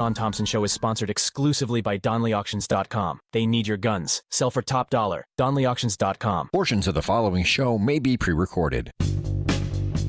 Shaun Thompson Show is sponsored exclusively by DonleyAuctions.com. They need your guns. Sell for top dollar. DonleyAuctions.com. Portions of the following show may be pre-recorded.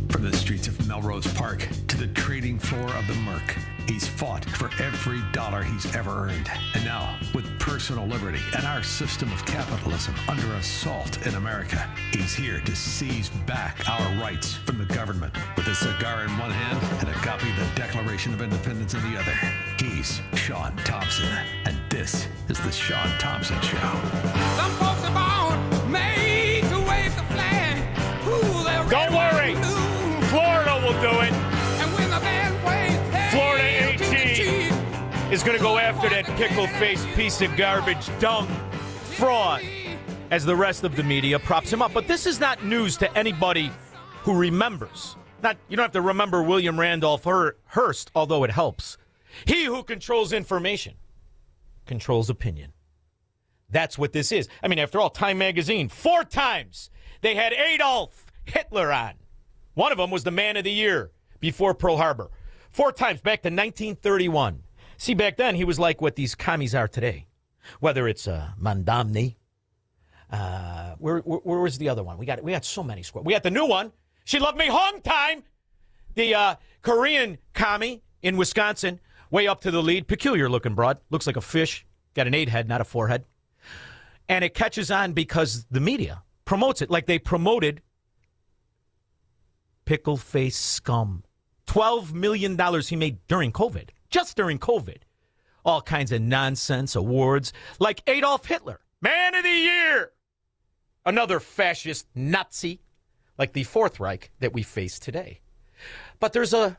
From the streets of Melrose Park to the trading floor of the Merc, he's fought for every dollar he's ever earned. And now, with personal liberty and our system of capitalism under assault in America, he's here to seize back our rights from the government. With a cigar in one hand and a copy of the Declaration of Independence in the other, he's Shaun Thompson. And this is the Shaun Thompson Show. Some folks are born made to wave the flag. Ooh, don't worry. Florida will do it. And when the band plays, hey, Florida AG is going to go after that pickle-faced piece of garbage dung fraud as the rest of the media props him up. But this is not news to anybody who remembers. You don't have to remember William Randolph Hearst, although it helps. He who controls information controls opinion. That's what this is. I mean, after all, Time Magazine, 4 times they had Adolf Hitler on. One of them was the Man of the Year before Pearl Harbor. 4 times, back to 1931. See, back then, he was like what these commies are today. Whether it's Mandamni. Where was the other one? We got so many. We got the new one. She loved me hung time. The Korean commie in Wisconsin, way up to the lead. Peculiar looking broad. Looks like a fish. Got an 8 head, not a 4 head. And it catches on because the media promotes it like they promoted Pickle Face Scum. $12 million he made during COVID. Just during COVID. All kinds of nonsense awards like Adolf Hitler, Man of the Year. Another fascist Nazi like the Fourth Reich that we face today. But there's a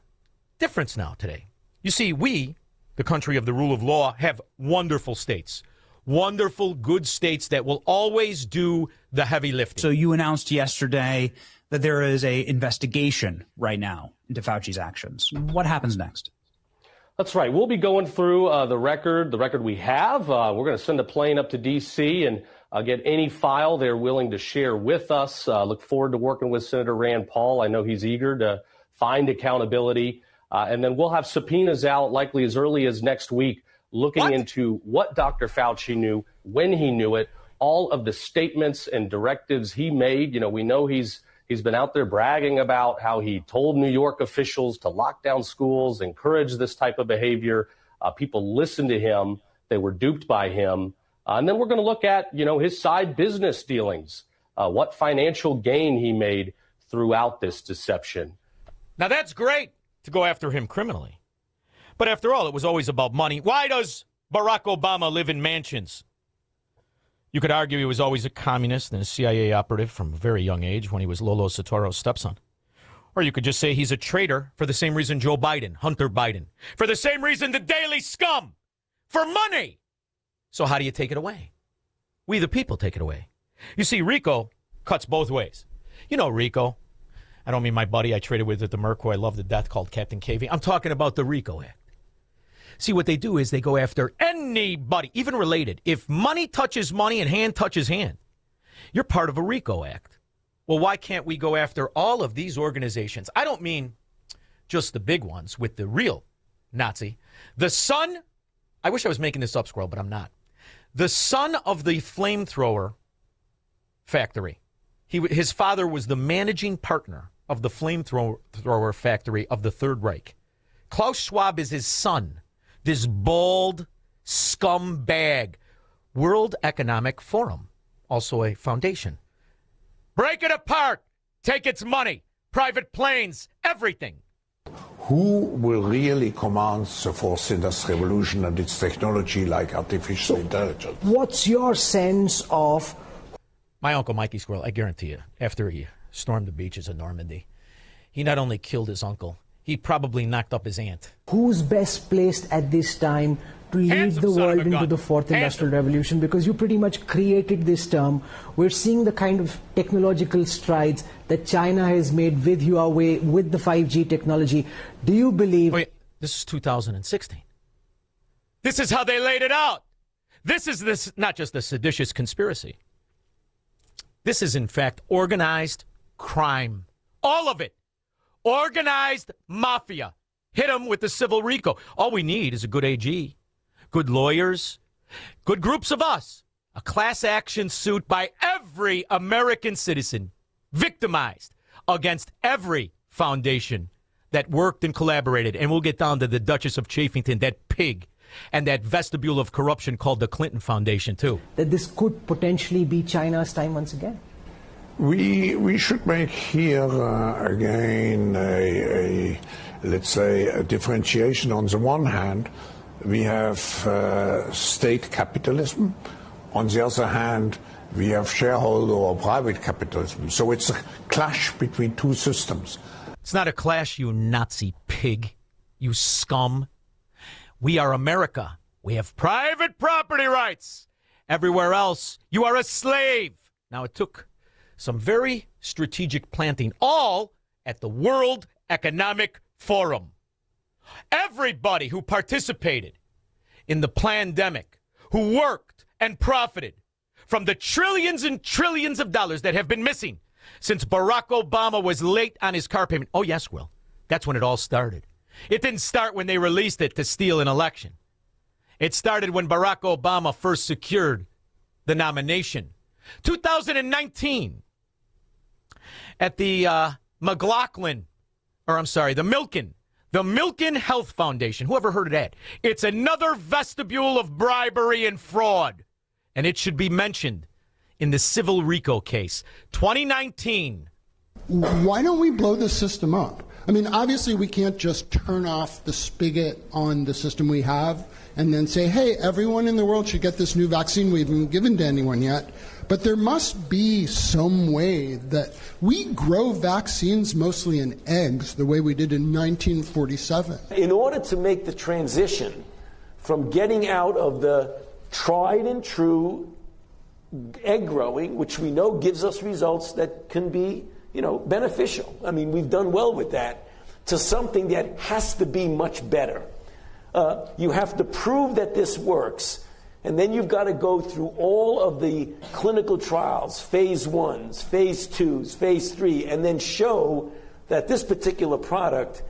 difference now today. You see, we, the country of the rule of law, have wonderful states. Wonderful, good states that will always do the heavy lifting. So you announced yesterday that there is a investigation right now into Fauci's actions. What happens next? That's right. We'll be going through the record we have. We're going to send a plane up to D.C. and get any file they're willing to share with us. Look forward to working with Senator Rand Paul. I know he's eager to find accountability. And then we'll have subpoenas out likely as early as next week, looking into what Dr. Fauci knew, when he knew it, all of the statements and directives he made. You know, we know he's been out there bragging about how he told New York officials to lock down schools, encourage this type of behavior. People listened to him. They were duped by him. And then we're going to look at, his side business dealings, what financial gain he made throughout this deception. Now, that's great to go after him criminally. But after all, it was always about money. Why does Barack Obama live in mansions? You could argue he was always a communist and a CIA operative from a very young age when he was Lolo Soetoro's stepson. Or you could just say he's a traitor for the same reason Joe Biden, Hunter Biden. For the same reason the Daily Scum. For money. So how do you take it away? We the people take it away. You see, RICO cuts both ways. You know RICO. I don't mean my buddy I traded with at the Merc, who I love to death, called Captain KV. I'm talking about the RICO Act. See, what they do is they go after anybody, even related. If money touches money and hand touches hand, you're part of a RICO Act. Well, why can't we go after all of these organizations? I don't mean just the big ones with the real Nazi. The son, I wish I was making this up, Squirrel, but I'm not. The son of the flamethrower factory. His father was the managing partner of the flamethrower factory of the Third Reich. Klaus Schwab is his son. This bald scumbag. World Economic Forum, also a foundation. Break it apart. Take its money. Private planes. Everything. Who will really command the fourth industrial revolution and its technology like artificial intelligence? What's your sense of... My Uncle Mikey Squirrel, I guarantee you, after he stormed the beaches of Normandy, he not only killed his uncle, he probably knocked up his aunt. Who's best placed at this time to lead the world into the fourth industrial revolution? Because you pretty much created this term. We're seeing the kind of technological strides that China has made with Huawei, with the 5G technology. Do you believe... Wait, this is 2016. This is how they laid it out. This is not just a seditious conspiracy. This is, in fact, organized crime. All of it. Organized mafia. Hit them with the civil RICO. All we need is a good AG, good lawyers, good groups of us, a class action suit by every American citizen victimized against every foundation that worked and collaborated. And we'll get down to the Duchess of Chafington, that pig, and that vestibule of corruption called the Clinton Foundation, too. That this could potentially be China's time once again? We should make here again let's say a differentiation. On the one hand, we have state capitalism. On the other hand, we have shareholder or private capitalism. So it's a clash between two systems. It's not a clash, you Nazi pig, you scum. We are America. We have private property rights. Everywhere else, you are a slave. Now, it took some very strategic planting, all at the World Economic Forum. Everybody who participated in the Plandemic, who worked and profited from the trillions and trillions of dollars that have been missing since Barack Obama was late on his car payment. Oh, yes, Will. That's when it all started. It didn't start when they released it to steal an election. It started when Barack Obama first secured the nomination. 2019, at the the Milken Health Foundation. Whoever heard of that? It's another vestibule of bribery and fraud. And it should be mentioned in the civil RICO case. 2019. Why don't we blow the system up? I mean, obviously we can't just turn off the spigot on the system we have and then say, hey, everyone in the world should get this new vaccine we haven't given to anyone yet. But there must be some way that we grow vaccines mostly in eggs, the way we did in 1947. In order to make the transition from getting out of the tried and true egg growing, which we know gives us results that can be, beneficial. I mean, we've done well with that, to something that has to be much better. You have to prove that this works, and then you've got to go through all of the clinical trials, phase 1s, phase 2s, phase 3, and then show that this particular product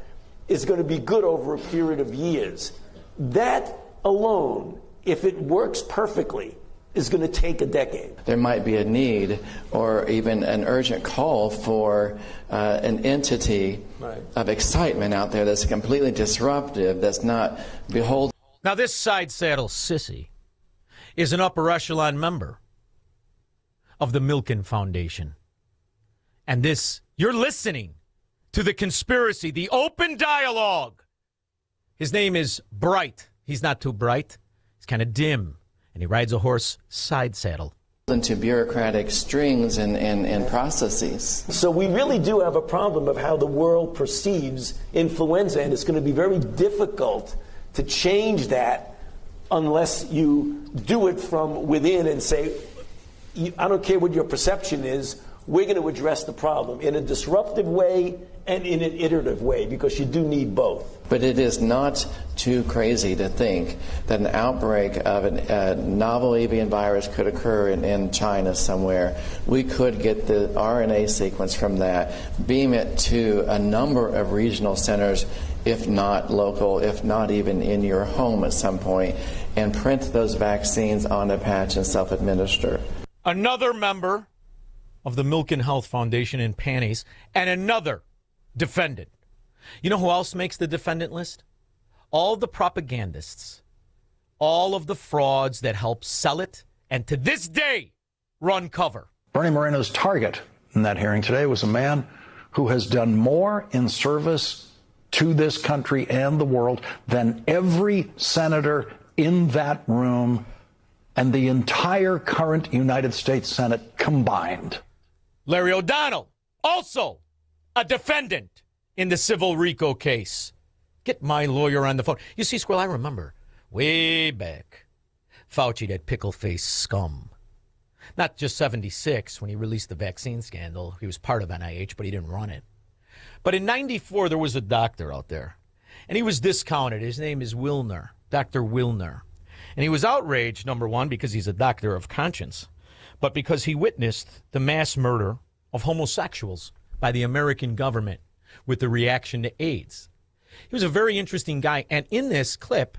is going to be good over a period of years. That alone, if it works perfectly, is going to take a decade. There might be a need or even an urgent call for an entity of excitement out there that's completely disruptive, that's not beholden. Now, this side saddle sissy is an upper echelon member of the Milken Foundation. And you're listening to the conspiracy, the open dialogue. His name is Bright. He's not too bright. He's kind of dim. And he rides a horse side saddle. Into bureaucratic strings and processes. So we really do have a problem of how the world perceives influenza, and it's going to be very difficult to change that unless you do it from within and say, I don't care what your perception is, we're going to address the problem in a disruptive way and in an iterative way, because you do need both. But it is not too crazy to think that an outbreak of a novel avian virus could occur in China somewhere. We could get the RNA sequence from that, beam it to a number of regional centers, if not local, if not even in your home at some point, and print those vaccines on a patch and self-administer. Another member of the Milken Health Foundation in panties, and another defendant. You know who else makes the defendant list? All the propagandists, all of the frauds that help sell it, and to this day, run cover. Bernie Moreno's target in that hearing today was a man who has done more in service to this country and the world than every senator in that room and the entire current United States Senate combined. Larry O'Donnell, also a defendant in the civil RICO case. Get my lawyer on the phone. You see, Squirrel, I remember way back, Fauci, that pickle-faced scum. Not just 76 when he released the vaccine scandal. He was part of NIH, but he didn't run it. But in 94, there was a doctor out there, and he was discounted. His name is Wilner, Dr. Wilner. And he was outraged, number one, because he's a doctor of conscience, but because he witnessed the mass murder of homosexuals by the American government with the reaction to AIDS. He was a very interesting guy. And in this clip,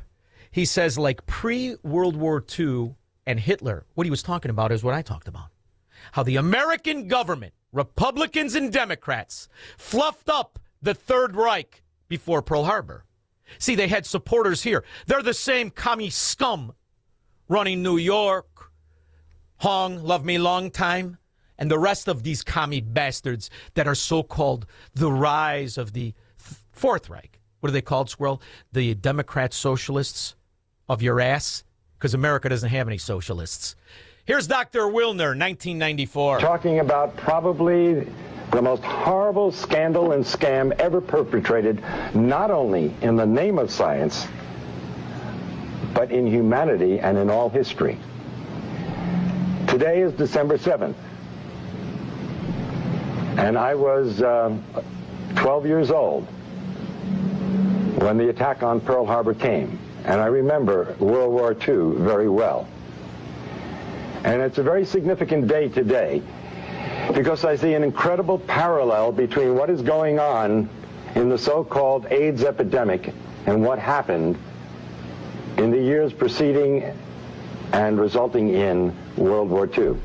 he says, like, pre-World War II and Hitler, what he was talking about is what I talked about. How the American government, Republicans and Democrats, fluffed up the Third Reich before Pearl Harbor. See, they had supporters here. They're the same commie scum running New York, Hong, Love Me Long Time, and the rest of these commie bastards that are so-called the rise of the Fourth Reich. What are they called, Squirrel? The Democrat socialists of your ass? Because America doesn't have any socialists. Here's Dr. Wilner, 1994. Talking about probably the most horrible scandal and scam ever perpetrated, not only in the name of science, but in humanity and in all history. Today is December 7th, and I was 12 years old when the attack on Pearl Harbor came, and I remember World War II very well. And it's a very significant day today because I see an incredible parallel between what is going on in the so-called AIDS epidemic and what happened in the years preceding and resulting in World War II.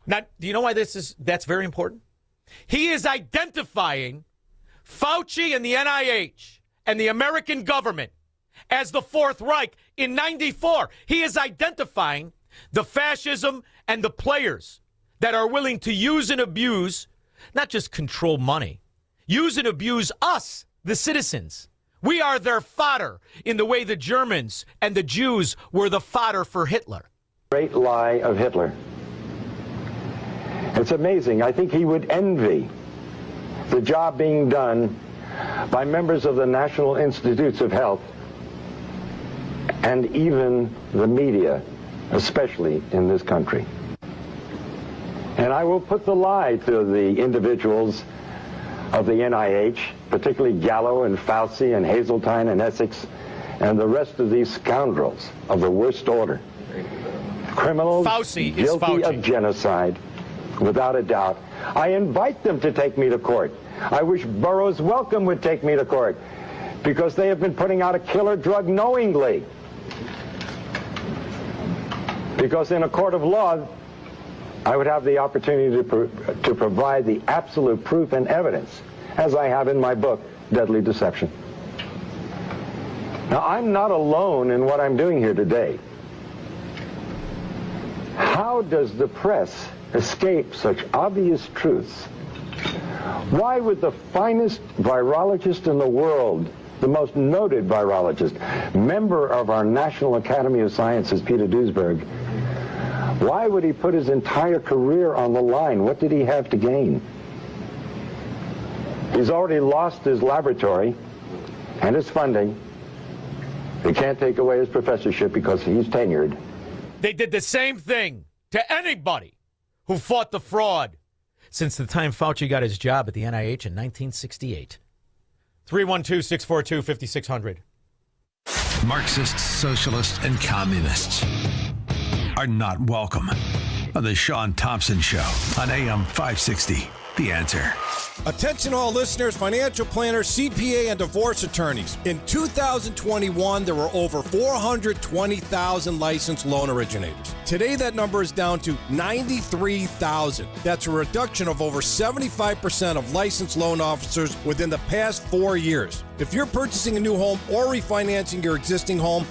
Now, do you know why that's very important? He is identifying Fauci and the NIH and the American government as the Fourth Reich in 94. He is identifying the fascism and the players that are willing to use and abuse, not just control money, use and abuse us, the citizens. We are their fodder in the way the Germans and the Jews were the fodder for Hitler. Great lie of Hitler. It's amazing. I think he would envy the job being done by members of the National Institutes of Health and even the media, especially in this country. And I will put the lie to the individuals of the NIH, particularly Gallo and Fauci and Hazeltine and Essex and the rest of these scoundrels of the worst order. Criminals guilty of genocide, without a doubt. I invite them to take me to court. I wish Burroughs Wellcome would take me to court because they have been putting out a killer drug knowingly. Because in a court of law, I would have the opportunity to provide the absolute proof and evidence, as I have in my book, Deadly Deception. Now, I'm not alone in what I'm doing here today. How does the press escape such obvious truths? Why would the finest virologist in the world, the most noted virologist, member of our National Academy of Sciences, Peter Duesberg, why would he put his entire career on the line? What did he have to gain? He's already lost his laboratory and his funding. They can't take away his professorship because he's tenured. They did the same thing to anybody who fought the fraud since the time Fauci got his job at the NIH in 1968. 312-642-5600. Marxists, socialists, and communists are not welcome on the Shaun Thompson Show on AM 560. The Answer. Attention all listeners, financial planners, CPA, and divorce attorneys. In 2021, there were over 420,000 licensed loan originators. Today, that number is down to 93,000. That's a reduction of over 75% of licensed loan officers within the past 4 years. If you're purchasing a new home or refinancing your existing home,